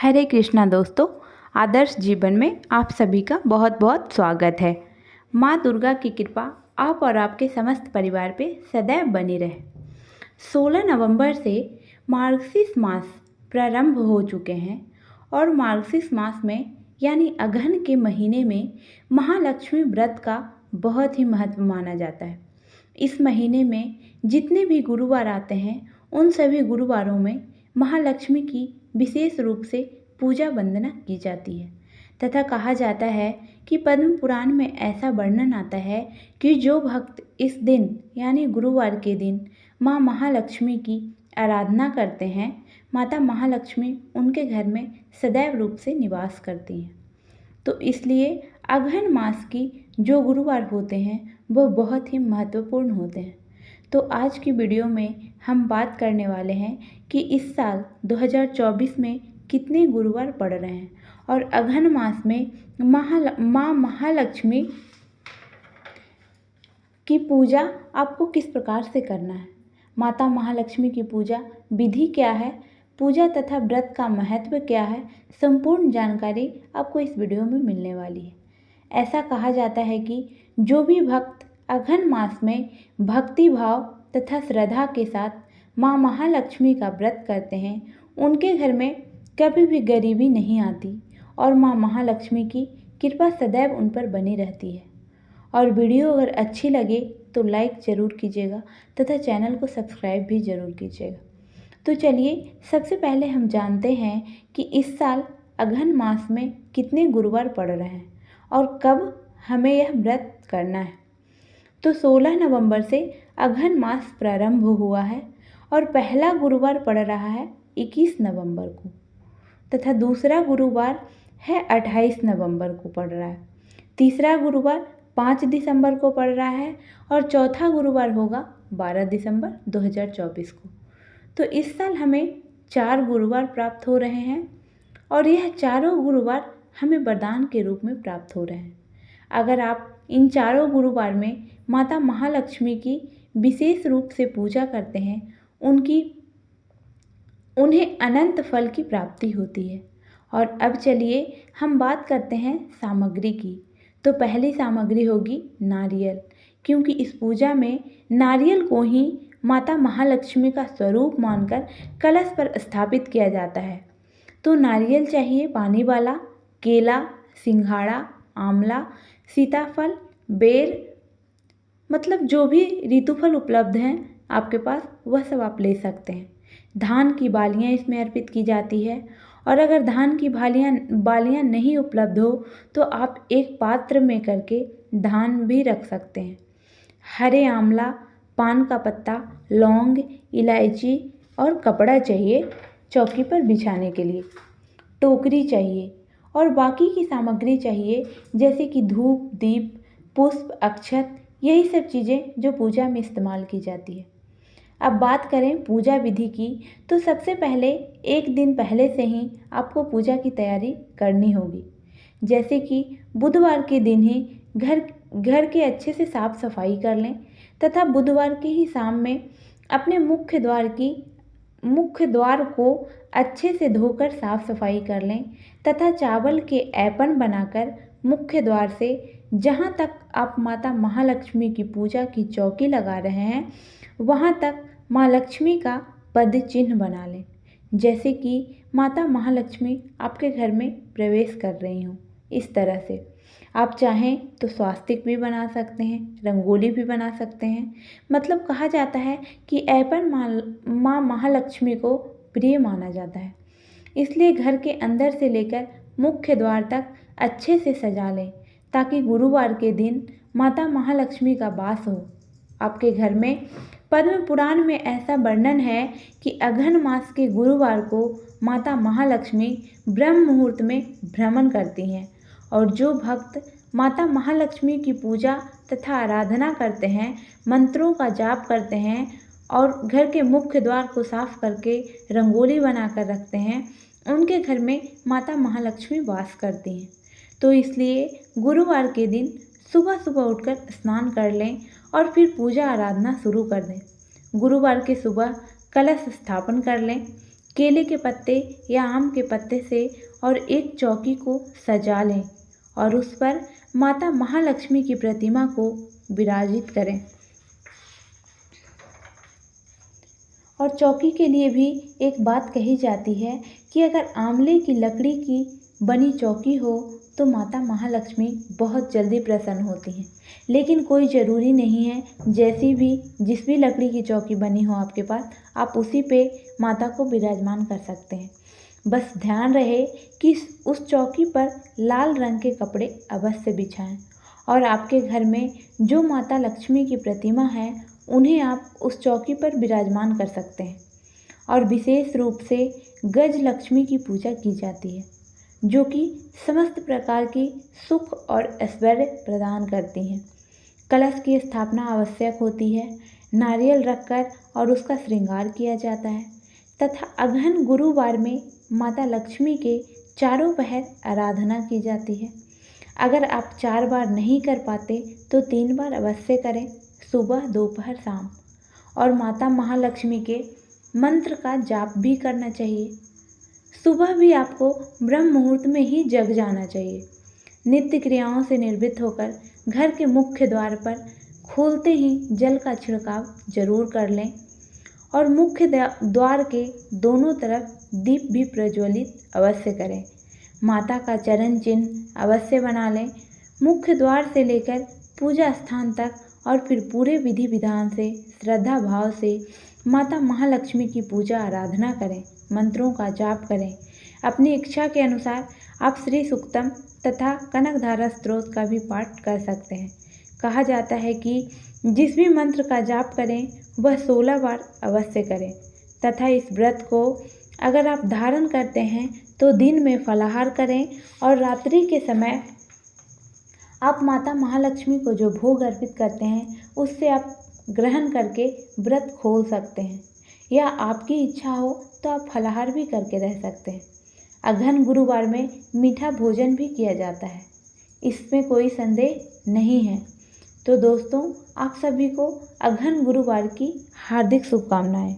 हरे कृष्णा दोस्तों, आदर्श जीवन में आप सभी का बहुत बहुत स्वागत है। माँ दुर्गा की कृपा आप और आपके समस्त परिवार पे सदैव बनी रहे। 16 नवंबर से मार्गशीर्ष मास प्रारंभ हो चुके हैं और मार्गशीर्ष मास में यानी अगहन के महीने में महालक्ष्मी व्रत का बहुत ही महत्व माना जाता है। इस महीने में जितने भी गुरुवार आते हैं उन सभी गुरुवारों में महालक्ष्मी की विशेष रूप से पूजा वंदना की जाती है तथा कहा जाता है कि पद्म पुराण में ऐसा वर्णन आता है कि जो भक्त इस दिन यानी गुरुवार के दिन माँ महालक्ष्मी की आराधना करते हैं, माता महालक्ष्मी उनके घर में सदैव रूप से निवास करती हैं। तो इसलिए अगहन मास की जो गुरुवार होते हैं वो बहुत ही महत्वपूर्ण होते हैं। तो आज की वीडियो में हम बात करने वाले हैं कि इस साल 2024 में कितने गुरुवार पड़ रहे हैं और अगहन मास में माँ महालक्ष्मी की पूजा आपको किस प्रकार से करना है, माता महालक्ष्मी की पूजा विधि क्या है, पूजा तथा व्रत का महत्व क्या है, संपूर्ण जानकारी आपको इस वीडियो में मिलने वाली है। ऐसा कहा जाता है कि जो भी भक्त अगहन मास में भक्ति भाव तथा श्रद्धा के साथ माँ महालक्ष्मी का व्रत करते हैं उनके घर में कभी भी गरीबी नहीं आती और माँ महालक्ष्मी की कृपा सदैव उन पर बनी रहती है। और वीडियो अगर अच्छी लगे तो लाइक ज़रूर कीजिएगा तथा चैनल को सब्सक्राइब भी ज़रूर कीजिएगा। तो चलिए सबसे पहले हम जानते हैं कि इस साल अगहन मास में कितने गुरुवार पड़ रहे हैं और कब हमें यह व्रत करना है। तो 16 नवंबर से अगहन मास प्रारंभ हुआ है और पहला गुरुवार पड़ रहा है 21 नवंबर को तथा दूसरा गुरुवार है 28 नवंबर को पड़ रहा है। तीसरा गुरुवार 5 दिसंबर को पड़ रहा है और चौथा गुरुवार होगा 12 दिसंबर 2024 को। तो इस साल हमें 4 गुरुवार प्राप्त हो रहे हैं और यह चारों गुरुवार हमें वरदान के रूप में प्राप्त हो रहे हैं। अगर आप इन चारों गुरुवार में माता महालक्ष्मी की विशेष रूप से पूजा करते हैं उन्हें अनंत फल की प्राप्ति होती है। और अब चलिए हम बात करते हैं सामग्री की। तो पहली सामग्री होगी नारियल, क्योंकि इस पूजा में नारियल को ही माता महालक्ष्मी का स्वरूप मानकर कलश पर स्थापित किया जाता है। तो नारियल चाहिए पानी वाला, केला, सिंघाड़ा, आंवला, सीताफल, बेर, मतलब जो भी ऋतुफल उपलब्ध हैं आपके पास वह सब आप ले सकते हैं। धान की बालियाँ इसमें अर्पित की जाती है और अगर धान की बालियाँ नहीं उपलब्ध हो तो आप एक पात्र में करके धान भी रख सकते हैं। हरे आंवला, पान का पत्ता, लौंग, इलायची और कपड़ा चाहिए चौकी पर बिछाने के लिए, टोकरी चाहिए और बाकी की सामग्री चाहिए जैसे कि धूप, दीप, पुष्प, अक्षत, यही सब चीज़ें जो पूजा में इस्तेमाल की जाती है। अब बात करें पूजा विधि की, तो सबसे पहले एक दिन पहले से ही आपको पूजा की तैयारी करनी होगी। जैसे कि बुधवार के दिन ही घर के अच्छे से साफ सफाई कर लें तथा बुधवार के ही शाम में अपने मुख्य द्वार को अच्छे से धोकर साफ सफाई कर लें तथा चावल के ऐपन बनाकर मुख्य द्वार से जहाँ तक आप माता महालक्ष्मी की पूजा की चौकी लगा रहे हैं वहाँ तक माँ लक्ष्मी का पद चिन्ह बना लें, जैसे कि माता महालक्ष्मी आपके घर में प्रवेश कर रही हों। इस तरह से आप चाहें तो स्वास्तिक भी बना सकते हैं, रंगोली भी बना सकते हैं। मतलब कहा जाता है कि ऐपन माँ महालक्ष्मी को प्रिय माना जाता है, इसलिए घर के अंदर से लेकर मुख्य द्वार तक अच्छे से सजा लें ताकि गुरुवार के दिन माता महालक्ष्मी का वास हो आपके घर में। पद्म पुराण में ऐसा वर्णन है कि अगहन मास के गुरुवार को माता महालक्ष्मी ब्रह्म मुहूर्त में भ्रमण करती हैं और जो भक्त माता महालक्ष्मी की पूजा तथा आराधना करते हैं, मंत्रों का जाप करते हैं और घर के मुख्य द्वार को साफ करके रंगोली बनाकर रखते हैं, उनके घर में माता महालक्ष्मी वास करती हैं। तो इसलिए गुरुवार के दिन सुबह सुबह उठकर स्नान कर लें और फिर पूजा आराधना शुरू कर दें। गुरुवार के सुबह कलश स्थापन कर लें, केले के पत्ते या आम के पत्ते से और एक चौकी को सजा लें और उस पर माता महालक्ष्मी की प्रतिमा को विराजित करें। और चौकी के लिए भी एक बात कही जाती है कि अगर आंवले की लकड़ी की बनी चौकी हो तो माता महालक्ष्मी बहुत जल्दी प्रसन्न होती हैं। लेकिन कोई ज़रूरी नहीं है, जिस भी लकड़ी की चौकी बनी हो आपके पास, आप उसी पे माता को विराजमान कर सकते हैं। बस ध्यान रहे कि उस चौकी पर लाल रंग के कपड़े अवश्य बिछाएं और आपके घर में जो माता लक्ष्मी की प्रतिमा है उन्हें आप उस चौकी पर विराजमान कर सकते हैं। और विशेष रूप से गज लक्ष्मी की पूजा की जाती है, जो कि समस्त प्रकार की सुख और ऐश्वर्य प्रदान करती हैं। कलश की स्थापना आवश्यक होती है, नारियल रखकर और उसका श्रृंगार किया जाता है तथा अगहन गुरुवार में माता लक्ष्मी के चारों पहर आराधना की जाती है। अगर आप 4 बार नहीं कर पाते तो 3 बार अवश्य करें, सुबह, दोपहर, शाम। और माता महालक्ष्मी के मंत्र का जाप भी करना चाहिए। सुबह भी आपको ब्रह्म मुहूर्त में ही जग जाना चाहिए। नित्य क्रियाओं से निर्वृत्त होकर घर के मुख्य द्वार पर खोलते ही जल का छिड़काव जरूर कर लें और मुख्य द्वार के दोनों तरफ दीप भी प्रज्वलित अवश्य करें। माता का चरण चिन्ह अवश्य बना लें। मुख्य द्वार से लेकर पूजा स्थान तक और फिर पूरे विधि विधान से श्रद्धा भाव से माता महालक्ष्मी की पूजा आराधना करें, मंत्रों का जाप करें। अपनी इच्छा के अनुसार आप श्री सूक्तम तथा कनकधारा स्तोत्र का भी पाठ कर सकते हैं। कहा जाता है कि जिस भी मंत्र का जाप करें वह 16 बार अवश्य करें तथा इस व्रत को अगर आप धारण करते हैं तो दिन में फलाहार करें और रात्रि के समय आप माता महालक्ष्मी को जो भोग अर्पित करते हैं उससे आप ग्रहण करके व्रत खोल सकते हैं, या आपकी इच्छा हो तो आप फलाहार भी करके रह सकते हैं। अगहन गुरुवार में मीठा भोजन भी किया जाता है, इसमें कोई संदेह नहीं है। तो दोस्तों, आप सभी को अगहन गुरुवार की हार्दिक शुभकामनाएं।